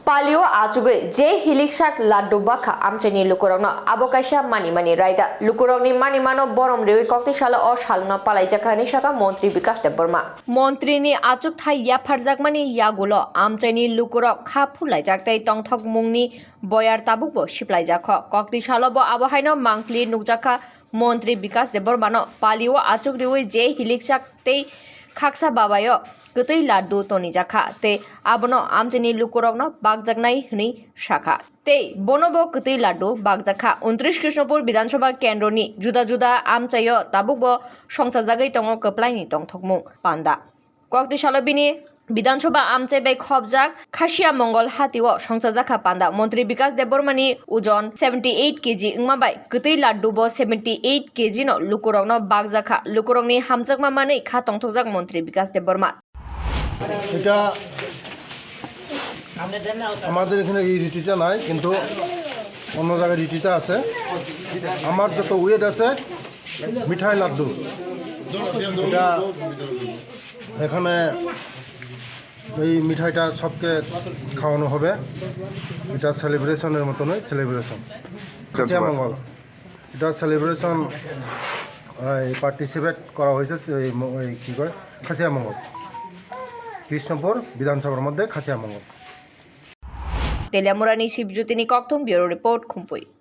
Palio ajuge je hiliksak laddu bakha amchani lukurogno abokaisha mani raida lukurogni mani mano borom rewi koktishala o shalna palai jakhani shaka মন্ত্রী বিকাশ দেববর্মা মন্ত্রীনি আচুক থাই ইয়া ফারজাকমানি ইয়াগুলো আমচাইনি লুকুরক খা ফুলাই জাকতাই টংথক মুংনি বয়ার তাবুকবো সিপ্লাই জাখ koktishalabo আবহাইনো মাংফলি নুকজাখা মন্ত্রী বিকাশ দেববর্মানো পালিও আচুক রিউই যে হিলিকsak tei khaksa babayo gutui laddu toni jakha te abono amchani lukurokno bagjaknai hni shakha te bonobo gutui laddu bagjakha 29 Krishnapur Bidhanasabha Kendroni juda juda amchayo tabukbo songsajagoi tongo koplaini tongthokmung panda koktishalobini বিধানসভা আমচাইবাই খবজাক খাসিয়া মঙ্গল হাতিও সংসাজাখা পান্দা মন্ত্রী বিকাশ দেববর্মানি ওজন 78 KG ইংমাবাই গতৈ লাড্ডুবো 78 KG ন লুকুরংনো বাগজাখা লুকুরংনি হামজাকমা মানেই খা তংথকজাক মন্ত্রী বিকাশ দেববর্মা এটা আমাদের এখানে এই রুটিটা নাই কিন্তু অন্য জায়গায় রুটিটা আছে আমার যত ওয়েট আছে মিঠাই লাড্ডু এটা এখানে এই মিঠাইটা সবকে খাওয়ানো হবে এটা সেলিব্রেশনের মতো নয় সেলিব্রেশন খাসিয়া মঙ্গল এটা সেলিব্রেশন পার্টিসিপেট করা হয়েছে কী করে খাসিয়া মঙ্গল কৃষ্ণপুর বিধানসভার মধ্যে খাসিয়া মঙ্গল তেলিয়ামুরানি শিবজ্যোতিনি কক্থম ব্যুরো রিপোর্ট খুমপুই।